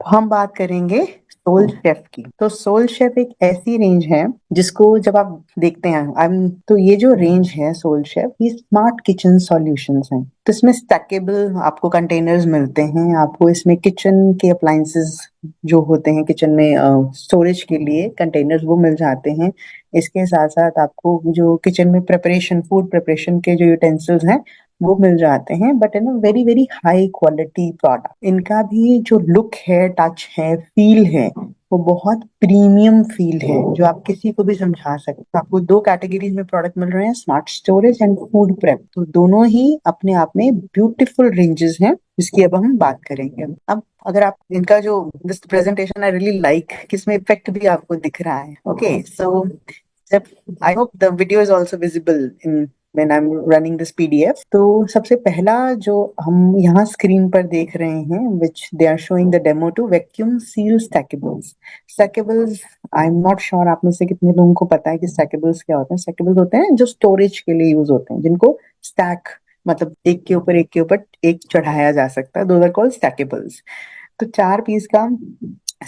हम बात करेंगे सोल शेफ की। तो सोल शेफ एक ऐसी रेंज है जिसको जब आप देखते हैं तो ये जो रेंज है सोल शेफ, ये स्मार्ट किचन सॉल्यूशंस हैं। तो इसमें स्टैकेबल आपको कंटेनर्स मिलते हैं, आपको इसमें किचन के अप्लायंसेस जो होते हैं किचन में स्टोरेज के लिए कंटेनर्स वो मिल जाते हैं। इसके साथ साथ आपको जो किचन में प्रिपरेशन फूड प्रिपरेशन के जो यूटेंसिल्स हैं वो मिल जाते हैं, but in very very high quality product. इनका भी जो लुक है, टच है, फील है, वो बहुत प्रीमियम फील है जो आप किसी को भी समझा सकते हैं। आपको दो कैटेगरीज में प्रोडक्ट मिल रहे हैं, smart storage and food prep. तो दोनों ही अपने आप में ब्यूटीफुल रेंजेस हैं जिसकी अब हम बात करेंगे। अब अगर आप इनका जो this presentation I really like कि इसमें इफेक्ट भी आपको दिख रहा है। ओके, सो जब I hope the video is also visible in when I'm running this PDF। तो सबसे पहला जो हम यहाँ स्क्रीन पर देख रहे हैं, which they are showing the demo to vacuum seal stackables। stackables, I'm not sure आप में से कितने लोगों को पता है कि stackables क्या होते हैं। stackables होते हैं जो स्टोरेज के लिए यूज होते हैं, जिनको स्टैक मतलब एक के ऊपर एक के ऊपर एक चढ़ाया जा सकता है। those are called stackables। तो 4 पीस का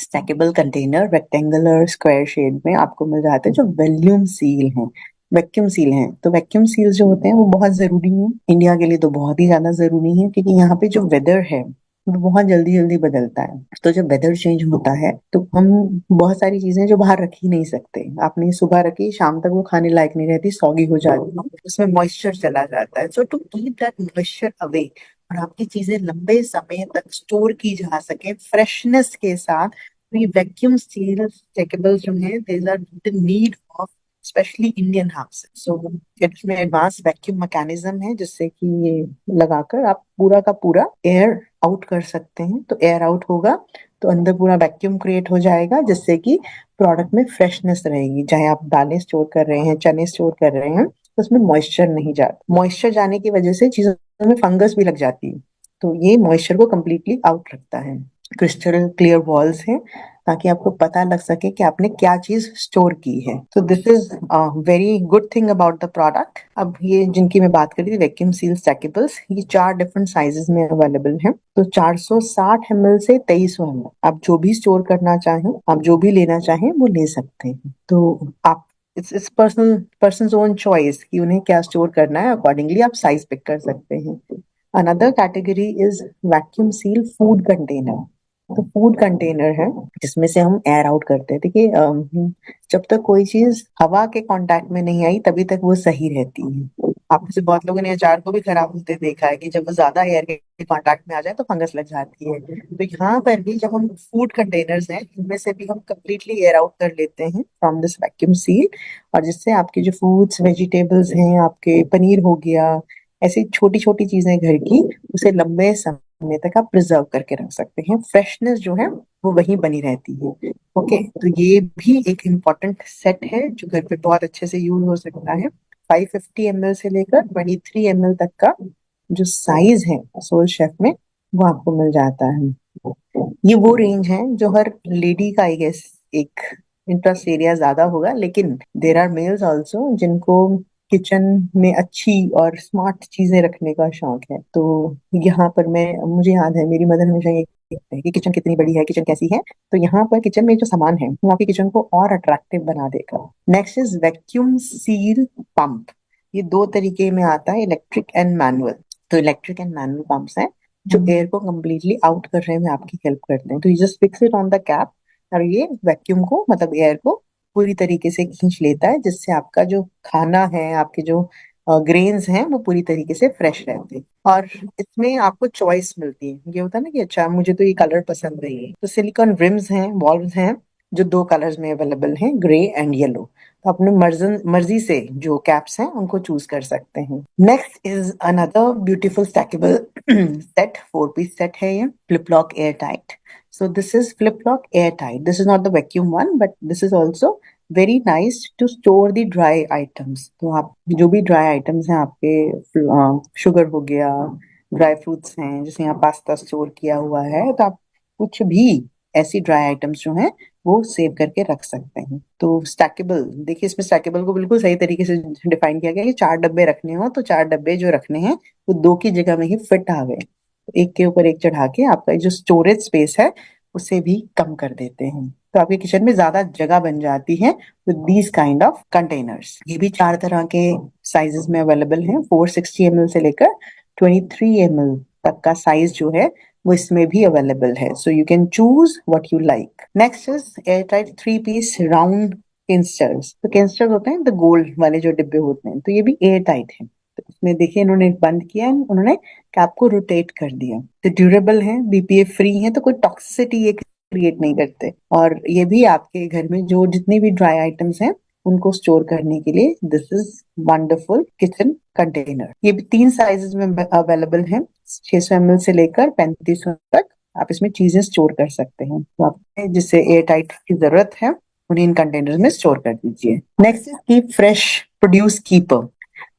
stackable container rectangular square shape में आपको मिल जाता है जो वैल्यूम सील है। वैक्यूम सील है, तो वैक्यूम सील जो होते हैं वो बहुत जरूरी है इंडिया के लिए, तो बहुत ही ज्यादा जरूरी है क्योंकि यहाँ पे जो वेदर है वो बहुत जल्दी जल्दी बदलता है। तो जब वेदर चेंज होता है तो हम बहुत सारी चीजें जो बाहर रख ही नहीं सकते, आपने सुबह रखी शाम तक वो खाने लायक नहीं रहती, सौगी हो जाती है, उसमें मॉइस्चर चला जाता है। So to keep that moisture away और आपकी चीजें लंबे समय तक स्टोर की जा सके फ्रेशनेस के साथ, तो ये वैक्यूम सील स्टेकेबल जो है these are the need of specially Indian house. So इसमें एडवांस वैक्यूम मैकेनिज्म है जिससे कि ये लगाकर आप पूरा का पूरा एयर आउट कर सकते हैं। तो एयर आउट होगा तो अंदर पूरा वैक्यूम क्रिएट हो जाएगा जिससे कि प्रोडक्ट में फ्रेशनेस रहेगी। चाहे आप दालें स्टोर कर रहे हैं, चने स्टोर कर रहे हैं, तो उसमें मॉइस्चर नहीं जाता। मॉइस्चर जाने की वजह से चीजों में फंगस भी लग जाती है, तो ये मॉइस्चर को कम्प्लीटली आउट रखता है। क्रिस्टल क्लियर वॉल्स हैं ताकि आपको पता लग सके कि आपने क्या चीज स्टोर की है। तो this is very good thing about the product. अब ये जिनकी मैं बात करी थी वैक्यूम सील स्टैकेबल्स, ये 4 डिफरेंट साइजेस में अवेलेबल हैं। तो 460 ml से 2300 ml, आप जो भी स्टोर करना चाहें, आप जो भी लेना चाहें वो ले सकते हैं। तो आप इट्स पर्सन ओन चॉइस कि उन्हें क्या स्टोर करना है, अकॉर्डिंगली आप साइज पिक कर सकते हैं। Another category is vacuum seal food container. तो फूड कंटेनर है जिसमें से हम एयर आउट करते हैं। देखिए जब तक कोई चीज हवा के कांटेक्ट में नहीं आई तभी तक वो सही रहती है। आप में से बहुत लोगों ने अचार को भी खराब होते देखा है कि जब वो ज्यादा एयर के कांटेक्ट में आ जाए तो फंगस लग जाती है। तो यहाँ पर भी जब हम फूड कंटेनर्स हैं इनमें से भी हम कम्प्लीटली एयर आउट कर लेते हैं फ्रॉम दिस वैक्यूम सील, और जिससे आपके जो फ्रूट्स वेजिटेबल्स हैं, आपके पनीर हो गया, ऐसी छोटी छोटी चीजें घर की, उसे लंबे समय तक आप प्रिजर्व करके रख सकते हैं। फ्रेशनेस जो है वो वहीं बनी रहती है। ओके, तो ये भी एक इम्पॉर्टेंट सेट है जो घर पे बहुत अच्छे से यूज हो सकता है। 550 ml से लेकर 23 ml तक का जो साइज है सोल शेफ में वो आपको मिल जाता है। ये वो रेंज है जो हर लेडी का आई गेस एक इंटरेस्ट एरिया ज्यादा होगा, लेकिन देर आर मेल्स ऑल्सो जिनको किचन में अच्छी और स्मार्ट चीजें रखने का शौक है। तो यहाँ पर मैं मुझे याद है मेरी मदर हमेशा ये कहते हैं कि किचन कितनी बड़ी है, किचन कैसी है। तो यहाँ पर किचन में जो सामान है वो आपकी किचन को और अट्रैक्टिव बना देगा। Next is vacuum seal pump. ये 2 तरीके में आता है, इलेक्ट्रिक एंड मैनुअल। तो इलेक्ट्रिक एंड मैनुअल पंप्स हैं जो एयर को कम्प्लीटली आउट करने में आपकी हेल्प करते हैं। तो you just fix it on the cap और ये वैक्यूम को मतलब एयर को पूरी तरीके से खींच लेता है, जिससे आपका जो खाना है, आपके जो ग्रेन्स हैं वो पूरी तरीके से फ्रेश रहते हैं। और इसमें आपको चॉइस मिलती है, ये होता है ना कि अच्छा मुझे तो ये कलर पसंद नहीं है, तो सिलिकॉन रिम्स हैं, वॉल्व्स हैं जो 2 कलर्स में अवेलेबल हैं, ग्रे एंड येलो। तो अपने मर्जी से जो कैप्स हैं उनको चूज कर सकते हैं। Next is another beautiful stackable set, 4 piece set है ये, flip lock air tight. So this is flip lock airtight. This is not the vacuum one, but this is also very nice to store the dry items। तो आप जो भी dry items हैं आपके, sugar हो गया, ड्राई फ्रूट्स हैं, जैसे यहाँ पास्ता स्टोर किया हुआ है, तो आप कुछ भी ऐसी ड्राई आइटम्स जो हैं वो सेव करके रख सकते हैं। तो स्टैकेबल, देखिए इसमें स्टैकेबल को बिल्कुल सही तरीके से डिफाइन किया गया है कि 4 डब्बे रखने हो तो 4 डब्बे जो रखने हैं वो 2 की जगह में ही फिट आ गए। एक के ऊपर एक चढ़ा के आपका जो स्टोरेज स्पेस है उसे भी कम कर देते हैं। तो आपके किचन में ज्यादा जगह बन जाती है with these kind of containers. ये भी 4 तरह के साइजेस में अवेलेबल हैं, 460 ml से लेकर 23 ml तक का साइज जो है वो इसमें भी अवेलेबल है। So you can choose what you like. Next is air tight 3 piece round canisters. तो कैंस्टर्स होते हैं द गोल्ड वाले जो डिब्बे होते हैं, तो ये भी एयर टाइट है। तो इसमें देखिए इन्होंने बंद किया, उन्होंने कैप को रोटेट कर दिया। तो ड्यूरेबल है, बीपीए फ्री है, तो कोई टॉक्सिसिटी ये क्रिएट नहीं करते। और ये भी आपके घर में जो जितनी भी ड्राई आइटम्स हैं उनको स्टोर करने के लिए this is wonderful kitchen container. ये भी 3 साइजेस में अवेलेबल है, 600 ml से लेकर 3500 तक आप इसमें चीजें स्टोर कर सकते हैं। तो आप जिससे एयर टाइट की जरूरत है उन्हें इन कंटेनर में स्टोर कर दीजिए। Next is keep fresh produce keeper.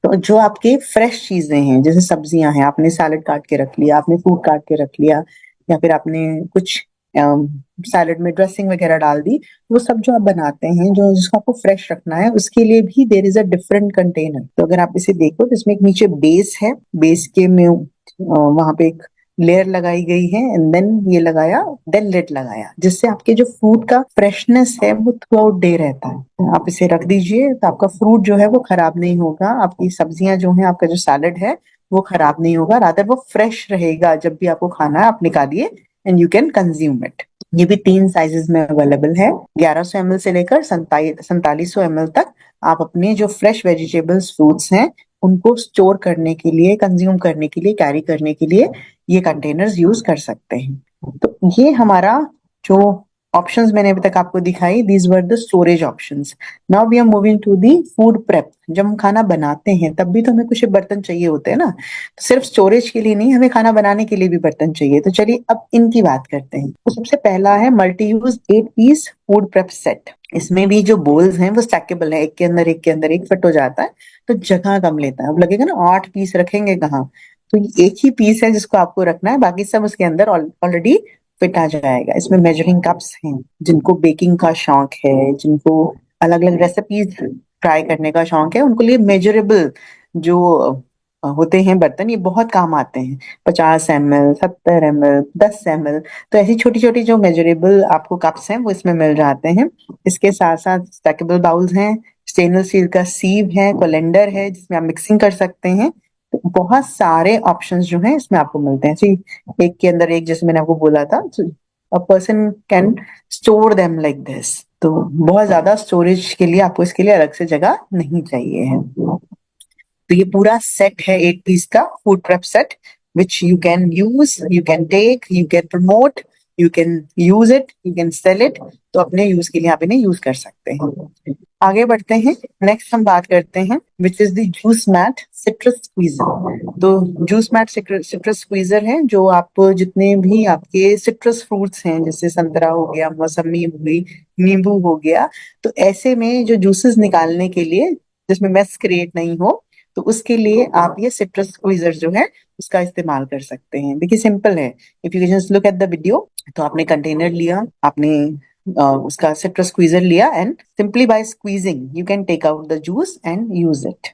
तो जो आपके फ्रेश चीजें हैं, जैसे सब्जियां हैं, आपने सैलेड काट के रख लिया, आपने फ्रूट काट के रख लिया, या फिर आपने कुछ सैलेड में ड्रेसिंग वगैरह डाल दी, वो सब जो आप बनाते हैं, जो जिसको आपको फ्रेश रखना है, उसके लिए भी there is a different container. तो अगर आप इसे देखो तो इसमें एक नीचे बेस है, बेस के में वहां पे एक लेयर लगाई गई है, एंड देन ये लगाया, देन लिड लगाया, जिससे आपके जो फ्रूट का फ्रेशनेस है वो थ्रू आउट डे रहता है। आप इसे रख दीजिए तो आपका फ्रूट जो है वो खराब नहीं होगा, आपकी सब्जियां जो है, आपका जो सैलेड है वो खराब नहीं होगा, रादर वो फ्रेश रहेगा। जब भी आपको खाना है आप निकालिए and you can consume it. ये भी 3 साइजेस में अवेलेबल है, 1100 ml से लेकर 4700 ml तक। आप अपने जो फ्रेश वेजिटेबल्स फ्रूट्स हैं उनको स्टोर करने के लिए, कंज्यूम करने के लिए, कैरी करने के लिए ये कंटेनर्स यूज कर सकते हैं। तो ये हमारा जो ऑप्शंस मैंने अभी तक आपको दिखाई, these were the storage options. Now we are moving to the food prep. जब हम खाना बनाते हैं तब भी तो हमें कुछ बर्तन चाहिए होते हैं ना, तो सिर्फ स्टोरेज के लिए नहीं, हमें खाना बनाने के लिए भी बर्तन चाहिए। तो चलिए अब इनकी बात करते हैं। तो सबसे पहला है multi use 8 piece food prep set. इसमें भी जो बोल्स हैं वो स्टैकेबल है, एक के अंदर एक के अंदर एक फिट हो जाता है, तो जगह कम लेता है। अब लगेगा ना 8 पीस रखेंगे कहाँ, तो ये एक ही पीस है जिसको आपको रखना है, बाकी सब उसके अंदर ऑलरेडी फिट आ जाएगा। इसमें मेजरिंग कप्स हैं, जिनको बेकिंग का शौक है, जिनको अलग अलग रेसिपीज ट्राई करने का शौक है, उनको लिए मेजरेबल जो होते हैं बर्तन, ये बहुत काम आते हैं। 50 ml, 70 ml, 10 ml, तो ऐसी छोटी छोटी जो मेजरेबल आपको कप्स हैं वो इसमें मिल जाते हैं। इसके साथ साथ स्टैकेबल बाउल्स हैं, स्टेनलेस स्टील का सीव है, कोलेंडर है जिसमें आप मिक्सिंग कर सकते हैं। तो बहुत सारे ऑप्शंस जो हैं इसमें आपको मिलते हैं। एक के अंदर एक, जैसे मैंने आपको बोला था, a person can store them like this. तो बहुत ज्यादा स्टोरेज के लिए आपको इसके लिए अलग से जगह नहीं चाहिए है। तो ये पूरा सेट है 8 पीस का food prep set, which you can use, you can take, you can promote, you can use it, you can sell it. तो अपने यूज के लिए आप इन्हें यूज कर सकते हैं। आगे बढ़ते हैं। नेक्स्ट हम बात करते हैं which is the juice mat citrus squeezer. तो जूस मैट सिट्रस स्क्वीजर है, जो आप जितने भी आपके सिट्रस फ्रूट्स हैं, जैसे संतरा हो गया, मौसमी हो गई, नींबू हो गया, तो ऐसे में जो जूसेस निकालने के लिए जिसमें मेस क्रिएट नहीं हो, तो उसके लिए आप ये सिट्रस स्क्वीजर जो है उसका इस्तेमाल कर सकते हैं। देखिए सिंपल है, if you just look at the video. तो आपने कंटेनर लिया, आपने उसका सिट्रस स्क्वीजर लिया, and simply by squeezing you can take out the juice and use it.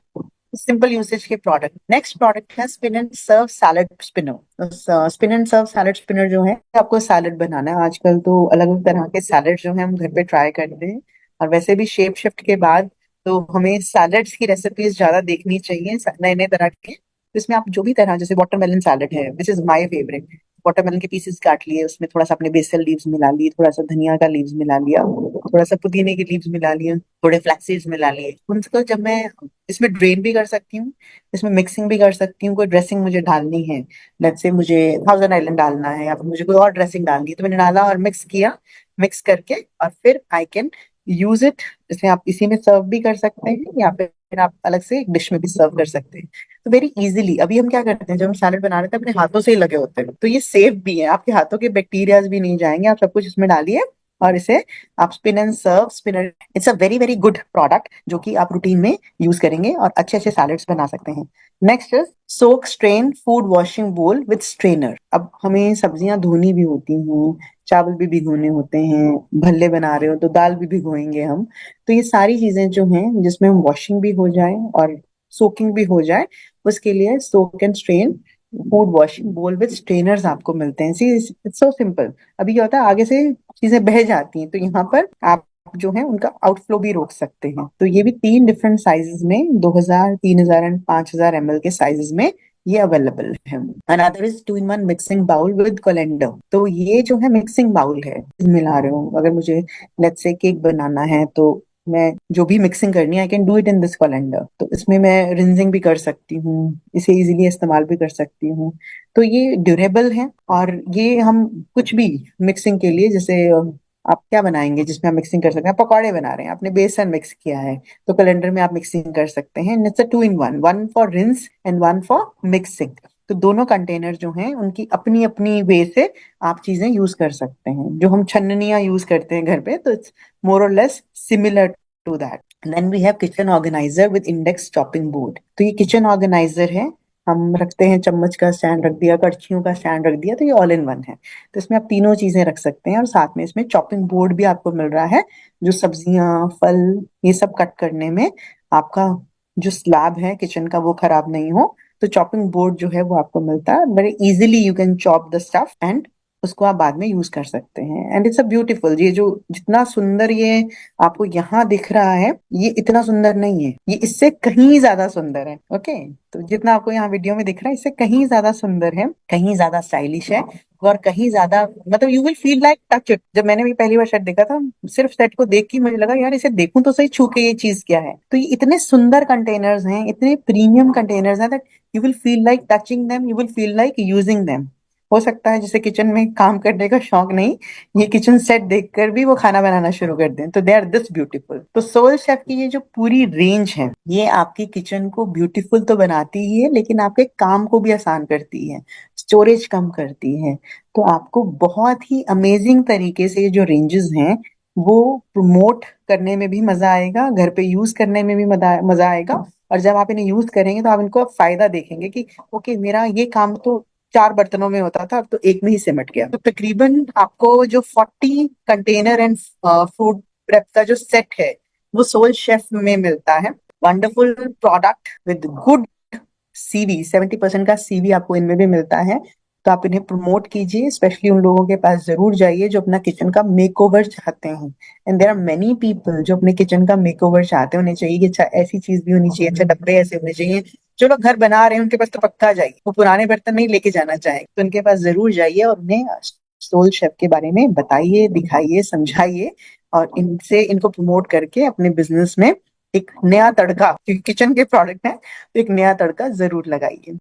Simple usage के प्रोडक्ट। नेक्स्ट प्रोडक्ट है spin and serve salad spinner. Spin and serve salad spinner जो है, आपको salad बनाना है, आजकल तो अलग अलग तरह के सैलेड जो है हम घर पे ट्राई करते हैं, और वैसे भी शेप शिफ्ट के बाद तो हमें सैलेड्स की रेसिपीज ज्यादा देखनी चाहिए, नए नए तरह के। तो इसमें आप जो भी तरह, जैसे वाटरमेलन सैलेड है, which is my favourite. Watermelon के पीसेस काट लिए, उसमें थोड़ा सा अपने बेसल लीव्स मिला लिए, थोड़ा सा धनिया का लीव्स मिला लिया, थोड़ा सा पुदीने के लीव्स मिला लिए, थोड़े फ्लैक्स सीड्स मिला लिए। उनको जब मैं इसमें ड्रेन भी कर सकती हूँ, इसमें मिक्सिंग भी कर सकती हूँ। कोई ड्रेसिंग मुझे डालनी है, लेट्स से मुझे थाउजेंड आइलैंड डालना है, या फिर मुझे कोई और ड्रेसिंग डालनी है, तो मैंने डाला और मिक्स किया, मिक्स करके और फिर आई कैन यूज इट। इसे आप इसी में सर्व भी कर सकते हैं, या फिर आप अलग से एक डिश में भी सर्व कर सकते हैं। तो वेरी इजीली। अभी हम क्या करते हैं, जब हम सैलेड बना रहे थे अपने हाथों से ही लगे होते हैं, तो ये सेफ भी है, आपके हाथों के बैक्टीरियाज भी नहीं जाएंगे। आप सब कुछ इसमें डालिए और इसे आप spin and serve spinner. It's a very very good product जो कि आप रूटीन में यूज करेंगे और अच्छे अच्छे सैलेड्स बना सकते हैं। Next is soak strain food washing बोल विद स्ट्रेनर। अब हमें सब्जियां धोनी भी होती हैं, चावल भी भिगोने होते हैं, भल्ले बना रहे हो तो दाल भी भिगोएंगे हम। तो ये सारी चीजें जो हैं जिसमें हम वॉशिंग भी हो जाए और सोकिंग भी हो जाए, उसके लिए सोक एंड स्ट्रेन फूड वॉशिंग बोल विद स्ट्रेनर्स आपको मिलते हैं। See it's so simple. अभी क्या होता है, आगे से चीजें बह जाती हैं, तो यहाँ पर आप जो है उनका आउटफ्लो भी रोक सकते हैं। तो ये भी 3 डिफरेंट साइजेस में, 2000, 3000 एंड 5000 ml के साइजेस में ये अवेलेबल है। Another is 2 in 1 mixing bowl with colander. तो ये जो है मिक्सिंग बाउल है, मिला रहे हो अगर मुझे लेट्स से केक बनाना है, तो मैं जो भी मिक्सिंग करनी है I can do it in this calendar. तो इसमें मैं रिंजिंग भी कर सकती हूँ, इसे इजीली इस्तेमाल भी कर सकती हूँ। तो ये ड्यूरेबल है, और ये हम कुछ भी मिक्सिंग के लिए, जैसे आप क्या बनाएंगे जिसमें आप मिक्सिंग कर सकते हैं, पकौड़े बना रहे हैं, आपने बेसन मिक्स किया है, तो कैलेंडर में आप मिक्सिंग कर सकते हैं। It's a 2 in 1, one for rinse and one for mixing. तो दोनों कंटेनर जो हैं उनकी अपनी अपनी वे से आप चीजें यूज कर सकते हैं। जो हम छन्नियां यूज करते हैं घर पे, तो इट्स मोर और less similar to that. Then we have kitchen organiser with index chopping board. तो ये किचन ऑर्गेनाइजर है, हम रखते हैं, चम्मच का स्टैंड रख दिया, कड़छियों का स्टैंड रख दिया, तो ये ऑल इन वन है। तो इसमें आप तीनों चीजें रख सकते हैं, और साथ में इसमें चॉपिंग बोर्ड भी आपको मिल रहा है, जो सब्जियां, फल, ये सब कट करने में आपका जो स्लैब है किचन का वो खराब नहीं हो। तो चॉपिंग बोर्ड जो है वो आपको मिलता है, very easily you can chop the stuff and उसको आप बाद में यूज कर सकते हैं। एंड इट्स अ ब्यूटीफुल, ये जो जितना सुंदर ये आपको यहाँ दिख रहा है, ये इतना सुंदर नहीं है, ये इससे कहीं ज्यादा सुंदर है। ओके, तो जितना आपको यहाँ वीडियो में दिख रहा है, इससे कहीं ज्यादा सुंदर है, कहीं ज्यादा स्टाइलिश है, और कहीं ज्यादा, मतलब you will feel like touch it. जब मैंने भी पहली बार सेट देखा था, सिर्फ सेट को देख के मुझे लगा यार इसे देखूं तो सही, छू के ये चीज क्या है। तो ये इतने सुंदर कंटेनर्स हैं, इतने प्रीमियम कंटेनर्स हैं, that you will feel like touching them, you will feel like using them. हो सकता है जिसे किचन में काम करने का शौक नहीं, ये किचन सेट देखकर भी वो खाना बनाना शुरू कर दें। तो दे आर दिस ब्यूटीफुल। तो सोल शेफ की ये जो पूरी रेंज है, ये आपकी किचन को ब्यूटीफुल तो बनाती ही है, लेकिन आपके काम को भी आसान करती है, स्टोरेज कम करती है। तो आपको बहुत ही अमेजिंग तरीके से ये जो रेंजेस हैं वो प्रमोट करने में भी मजा आएगा, घर पे यूज करने में भी मजा आएगा। और जब आप इन्हें यूज करेंगे तो आप इनको फायदा देखेंगे कि ओके, मेरा ये काम तो 4 बर्तनों में होता था, अब तो एक में ही सिमट गया। तो तकरीबन आपको जो 40 कंटेनर एंड फूड प्रेप का जो सेट है, वो सोल शेफ में मिलता है। Wonderful product with good CV, 70% का सीवी आपको इनमें भी मिलता है। तो आप इन्हें प्रमोट कीजिए, स्पेशली उन लोगों के पास जरूर जाइए जो अपना किचन का मेकओवर चाहते हैं। And there are many people जो अपने किचन का मेकओवर चाहते हैं, उन्हें चाहिए कि अच्छा ऐसी चीज भी होनी चाहिए, अच्छा डब्बे ऐसे होने चाहिए। जो लोग घर बना रहे हैं उनके पास तो पक्का जाइए, वो पुराने बर्तन नहीं लेके जाना चाहेंगे, तो उनके पास जरूर जाइए और उन्हें सोल शेफ के बारे में बताइए, दिखाइए, समझाइए, और इनसे इनको प्रमोट करके अपने बिजनेस में एक नया तड़का, क्योंकि किचन के प्रोडक्ट है, तो एक नया तड़का जरूर लगाइए।